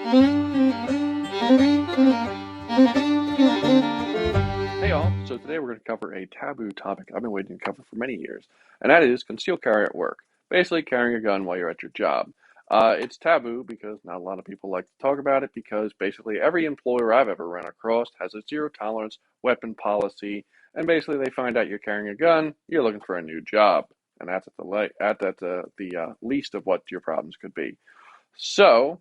Hey all, so today we're going to cover a taboo topic I've been waiting to cover for many years, and that is concealed carry at work. Basically, carrying a gun while you're at your job. It's taboo because not a lot of people like to talk about it because basically every employer I've ever run across has a zero tolerance weapon policy, and basically they find out you're carrying a gun, you're looking for a new job, and that's at the least of what your problems could be. So,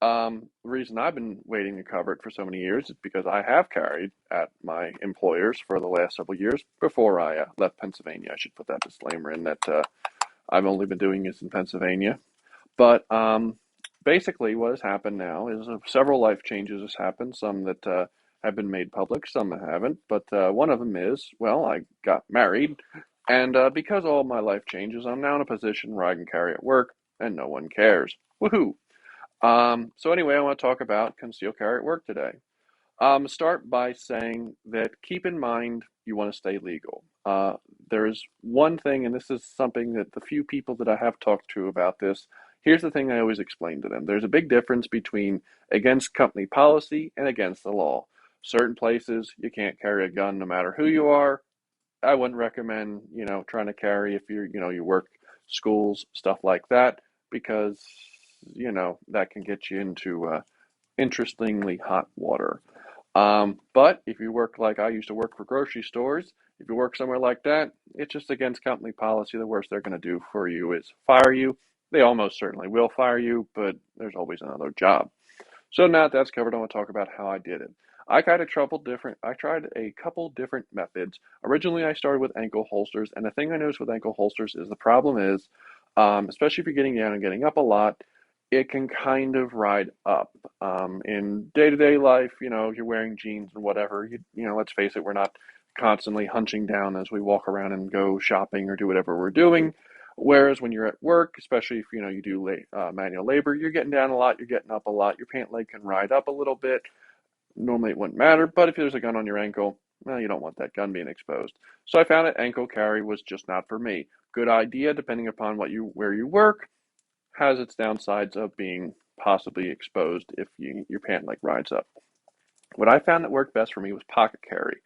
the reason I've been waiting to cover it for so many years is because I have carried at my employers for the last several years before I left Pennsylvania. I should put that disclaimer in that I've only been doing this in Pennsylvania. But basically, what has happened now is several life changes has happened. Some that have been made public, some that haven't. But one of them is, well, I got married, and because all my life changes, I'm now in a position where I can carry at work, and no one cares. Woohoo! So anyway, I want to talk about concealed carry at work today. Start by saying that keep in mind you want to stay legal. There's one thing, and this is something that the few people that I have talked to about this, here's the thing I always explain to them. There's a big difference between against company policy and against the law. Certain places you can't carry a gun no matter who you are. I wouldn't recommend, trying to carry if you work schools, stuff like that, because, that can get you into interestingly hot water. But if you work like I used to work for grocery stores, if you work somewhere like that, it's just against company policy. The worst they're going to do for you is fire you. They almost certainly will fire you, but there's always another job. So now that that's covered, I want to talk about how I did it. I tried a couple different methods. Originally, I started with ankle holsters, and the thing I noticed with ankle holsters is the problem is, especially if you're getting down and getting up a lot, it can kind of ride up. In day-to-day life, if you're wearing jeans and whatever, let's face it, we're not constantly hunching down as we walk around and go shopping or do whatever we're doing. Whereas when you're at work, especially if you do manual labor, you're getting down a lot, you're getting up a lot, your pant leg can ride up a little bit. Normally it wouldn't matter, but if there's a gun on your ankle, well, you don't want that gun being exposed. So I found that ankle carry was just not for me. Good idea, depending upon where you work, has its downsides of being possibly exposed if your pant leg rides up. What I found that worked best for me was pocket carry,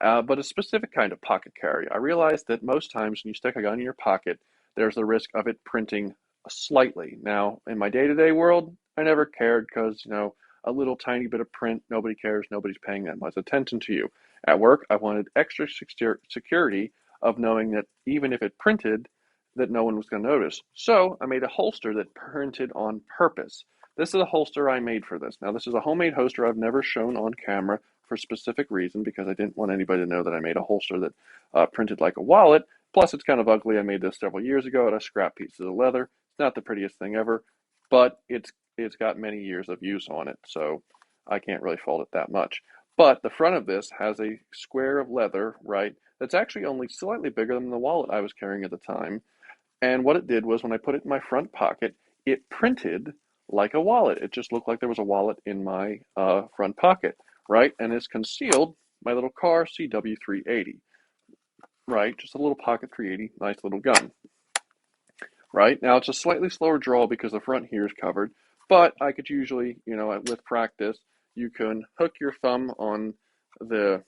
but a specific kind of pocket carry. I realized that most times when you stick a gun in your pocket, there's the risk of it printing slightly. Now, in my day-to-day world, I never cared because, a little tiny bit of print, nobody cares, nobody's paying that much attention to you. At work, I wanted extra security of knowing that even if it printed, that no one was going to notice. So I made a holster that printed on purpose. This is a holster I made for this. Now, this is a homemade holster I've never shown on camera for a specific reason because I didn't want anybody to know that I made a holster that printed like a wallet. Plus, it's kind of ugly. I made this several years ago out of scrap pieces of leather. It's not the prettiest thing ever, but it's got many years of use on it, so I can't really fault it that much. But the front of this has a square of leather, right, that's actually only slightly bigger than the wallet I was carrying at the time. And what it did was when I put it in my front pocket, it printed like a wallet. It just looked like there was a wallet in my front pocket, right? And it's concealed my little car CW380, right? Just a little pocket 380, nice little gun, right? Now it's a slightly slower draw because the front here is covered, but I could usually, with practice, you can hook your thumb on the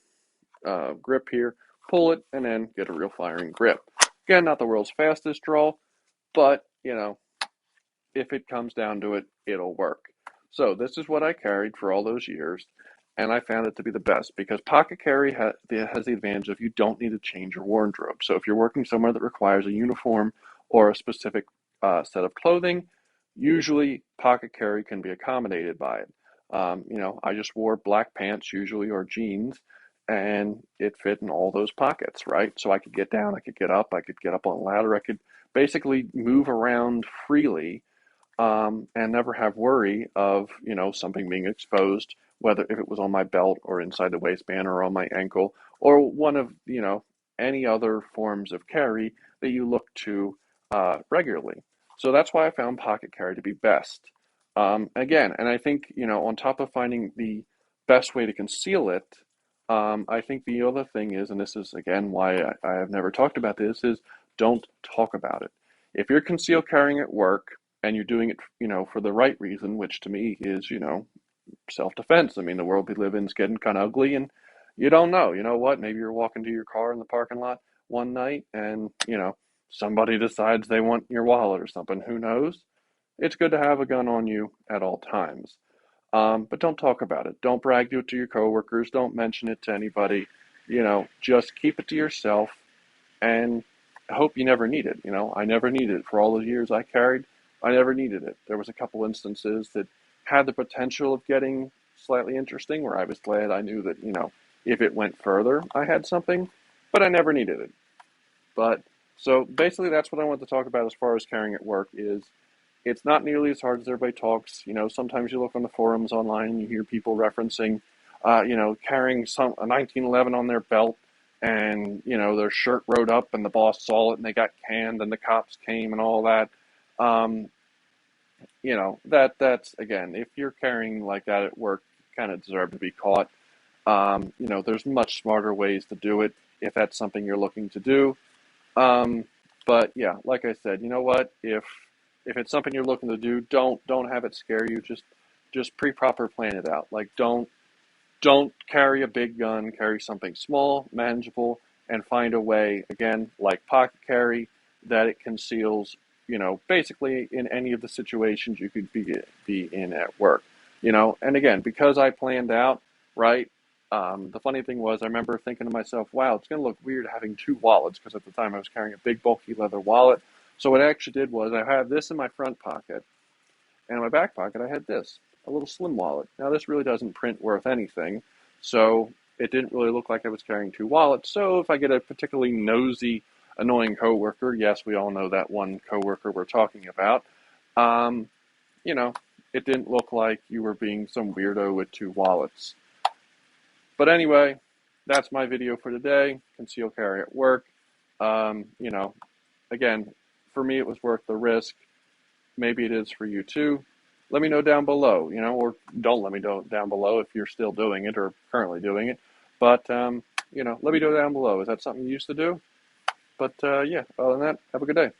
grip here, pull it, and then get a real firing grip. Again, not the world's fastest draw, but, if it comes down to it, it'll work. So this is what I carried for all those years, and I found it to be the best because pocket carry has the advantage of you don't need to change your wardrobe. So if you're working somewhere that requires a uniform or a specific set of clothing, usually pocket carry can be accommodated by it. I just wore black pants usually or jeans, and it fit in all those pockets, right? So I could get down, I could get up on a ladder, I could basically move around freely and never have worry of something being exposed, whether if it was on my belt or inside the waistband or on my ankle or one of any other forms of carry that you look to regularly. So that's why I found pocket carry to be best. Again, and I think on top of finding the best way to conceal it, I think the other thing is, and this is again why I have never talked about this, is don't talk about it. If you're concealed carrying at work, and you're doing it, for the right reason, which to me is, self-defense. I mean, the world we live in is getting kind of ugly, and you don't know. You know what? Maybe you're walking to your car in the parking lot one night, and somebody decides they want your wallet or something. Who knows? It's good to have a gun on you at all times. But don't talk about it. Don't brag to it to your coworkers. Don't mention it to anybody. Just keep it to yourself, and I hope you never need it. I never needed it for all the years I carried. I never needed it. There was a couple instances that had the potential of getting slightly interesting where I was glad I knew that, if it went further, I had something, but I never needed it. But so basically that's what I want to talk about as far as carrying at work is it's not nearly as hard as everybody talks. Sometimes you look on the forums online and you hear people referencing, carrying a 1911 on their belt, and their shirt rode up, and the boss saw it, and they got canned, and the cops came, and all that. Um, that's again, if you're carrying like that at work, you kind of deserve to be caught. There's much smarter ways to do it if that's something you're looking to do. Um, but yeah, like I said, you know what? If it's something you're looking to do, don't have it scare you. Just pre-proper plan it out. Like don't carry a big gun. Carry something small, manageable, and find a way again, like pocket carry, that it conceals. Basically in any of the situations you could be in at work. And again, because I planned out right. The funny thing was, I remember thinking to myself, wow, it's going to look weird having two wallets, because at the time I was carrying a big, bulky leather wallet. So what I actually did was I had this in my front pocket, and in my back pocket I had this, a little slim wallet. Now, this really doesn't print worth anything, so it didn't really look like I was carrying two wallets. So if I get a particularly nosy, annoying coworker, yes, we all know that one coworker we're talking about, um, you know, it didn't look like you were being some weirdo with two wallets. But anyway, that's my video for today. Conceal carry at work. Um, you know, again, for me, it was worth the risk. Maybe it is for you too. Let me know down below, or don't let me know down below if you're still doing it or currently doing it. But, let me know down below. Is that something you used to do? But, yeah, other than that, have a good day.